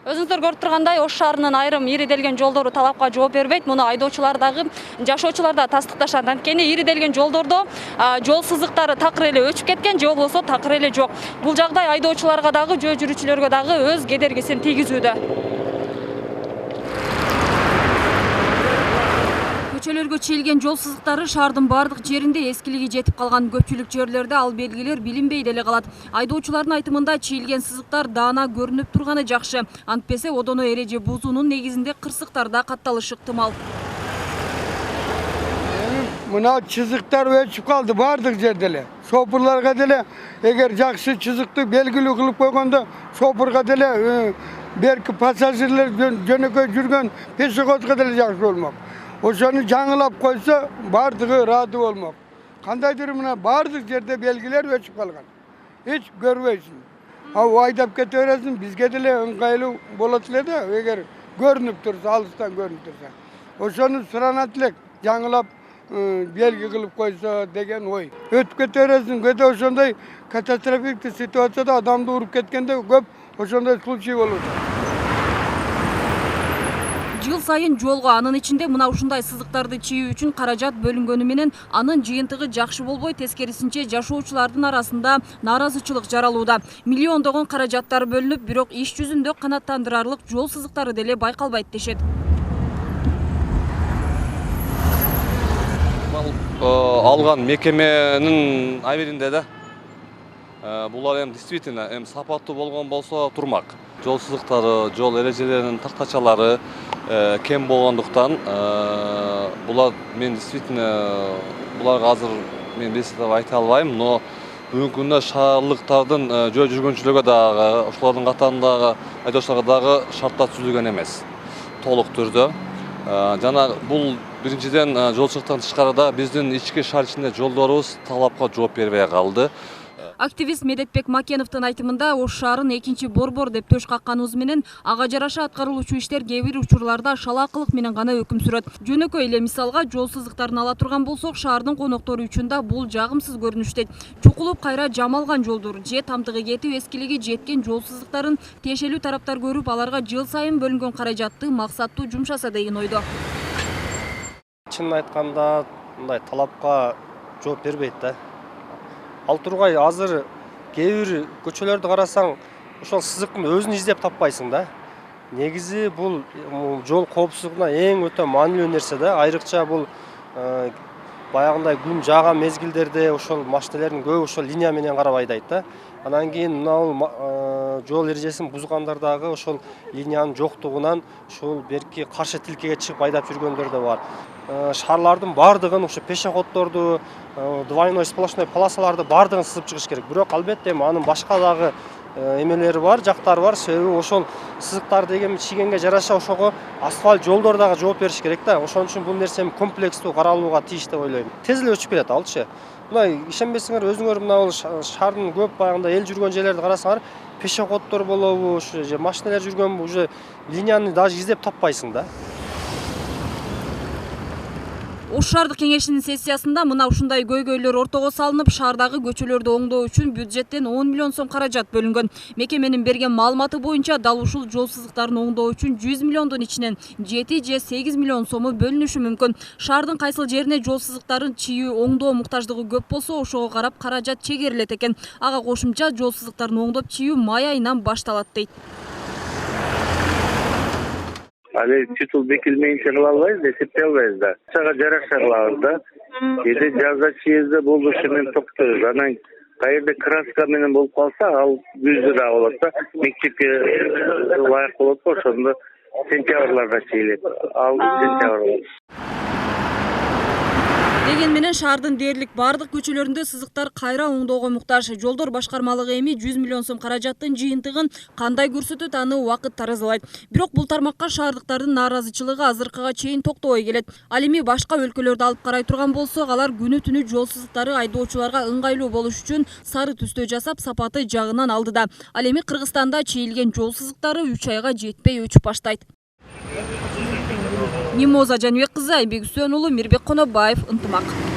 Өзүңүздөр көрүп тургандай, Ош шаарынын айрым ириделген жолдору талапка жооп бербейт. Муну айдоочулар дагы, жашоочулар да тастыкташат. Анткени ириделген жолдордо жол сызыктары такыр эле өчүп кеткен, же болбосо такыр эле жок. Бул жагдай айдоочуларга дагы, жөө жүрүүчүлөргө дагы өз кедергисин тийгизүүдө. Көчөлөргө чийилген жол сызыктары шаардын бардык жеринде эскилиги жетип калган. Көпчүлүк жерлерде ал белгилер билинбей деле калат. Айдоочулардын айтымында чийилген сызыктар даана көрүнүп турганы жакшы. Антпесе одоно эреже бузуунун негизинде кырсыктар да катталышы ыктымал. Мына чызыктар өчүп калды бардык жерде эле. Шопурларга деле эгер жакшы чызыкты белгилүү кылып койгондо, шопурга деле берки пассажирлер жөнөкөй жүргөн пешеходко деле жакшы болмок. Ошону жаңылап койсо бардыгы ыраады болмок. Кандайдыр мына бардык жерде белгилер өчүп калган. Эч көрбөйсүң. Айдап кете бересиң, бизге деле ыңгайлуу болот эле да, эгер көрүнүп турса, алыстан көрүнүп турса. Ошону суранат элек, жаңылап белги кылып койсо деген ой. Өтүп кете бересиң, көдө ошондой катастрофиктик ситуацияда адамды уруп кеткенде көп ошондой случай болот. Жыл сайын жолго, анын ичинде мына ушундай сызыктарды чийүү үчүн каражат бөлүнгөнү менен анын жыйынтыгы жакшы болбой, тескерисинче жашоочулардын арасында нааразычылык жаралууда. Миллиондогон каражаттар бөлүнүп, бирок иш жүзүндө канааттандырарлык жол сызыктары деле байкалбайт дешет. Алган мекеменин аберинде да булар действительно сапаттуу болгон болсо турмак. Жол сызыктары, жол эрежелеринин тактачалары кем болгондуктан булар мен действительно буларга азыр мен беситеп айта албайм, но бүгүнкү күндө шаарлыктардын жөө жүргөнчүлөргө дагы, ошолордун катарындагы айдоочуларга дагы шарттар түзүлгөн эмес. Толук түрдө. Жана бул биринчиден жол сызыктан тышкарыда биздин ички шаар ичинде жолдорубуз талапка жооп бербей калды. Активист Медетбек Макеновдун айтымында, Ош шаарын экинчи борбор деп төш какканыбыз менен ага жараша аткарылуучу иштер кээ бир учурларда шалаакылык менен гана өкүм сүрөт. Жөнөкөй эле мисалга жол сызыктарын ала турган болсок, шаардын коноктору үчүн да бул жагымсыз көрүнүштөйт. Чукулуп кайра жамалган жолдор же тамтыгы кетип эскилиги жеткен жол сызыктарын тиешелүү тараптар көрүп, аларга жыл сайын бөлүнгөн каражатты максаттуу жумшаса деген ойдо. Чынын айтканда, мындай талапка жооп бербейт да. Ал тургай азыр кээ бир көчөлөрдү карасаң, ошол сызыктын өзүн издеп таппайсың да. Негизи бул жол коопсуздугуна эң өтө маанилүү нерсе да. Айрыкча бул баягындай күн жааган мезгилдерде ошол машиналердин көбү ошол линия менен карап айдайт да. Анан кийин мына жол эрежесин бузгандар дагы ошол линиянын жоктугунан ошол берки каршы тилкеге чыгып айдап жүргөндөр да бар. Шаарлардын бардыгын, ошо пешеходдорду, двойной сплошной полосаларды бардыгын сызып чыгыш керек. Бирок албетте анын башка дагы эмелери бар, жактары бар. Себеби ошол сызыктар деген чийгенге жараша ошого асфальт жолдор дагы жооп бериш керек да. Ошон үчүн бул нерсени комплекстүү каралууга тийиш деп ойлойм. Тез эле өчүп кетет алчы. Мына ишенбесеңер, өзүңөр мына шаардын көп баягында эл жүргөн жерлерди карасаңар, пешеходдор болобу, же машиналар жүргөнбү, уже линияны даже издеп таппайсың да. Ош шаардык кеңешинин сессиясында мына ушундай көйгөйлөр ортого салынып, шаардагы көчөлөрдү оңдоо үчүн бюджеттен 10 миллион сом каражат бөлүнгөн. Мекеменин берген маалыматы боюнча, дал ушул жол сызыктарын оңдоо үчүн 100 миллиондун ичинен 7 же 8 миллион сому бөлүнүшү мүмкүн. Шаардын кайсыл жерине жол сызыктарын чийүү, оңдоо муктаждыгы көп болсо, ошого карап каражат чегерилет экен. Ага кошумча жол сызыктарын оңдоп чийүү май айынан башталат дейт. Али титул бекилмейинче кыла албайбыз, эсептей албайбыз да. Акчага жараша кылабыз да. Кээде жазда чийизде болушу менен токтойбуз. Анан каерде краска менен болуп калса, ал күздө да болот да. Мектепке лайык болот го, ошондо сентябрларда чийилет. Ал сентябрда. Деген менен шаардын дээрлик бардык көчөлөрүндө сызыктар кайра оңдоого муктаж. Жолдор башкармалыгы эми 100 миллион сом каражаттын жыйынтыгын кандай көрсөтөт, аны убакыт таразалайт. Бирок бул тармакка шаардыктардын нааразычылыгы азыркыга чейин токтобой келет. Ал эми башка өлкөлөрдү алып карай турган болсок, алар күнү-түнү жол сызыктары айдоочуларга ыңгайлуу болуш үчүн сары түстө жасап, сапаты жагынан алдыда. Ал эми Кыргызстанда чийилген жол сызыктары 3 айга жетпей өчүп баштайт. Мимоза Жаныбек кызы, Айбек Үсөнұлы, Мирбек Конобаев, Ынтымақ.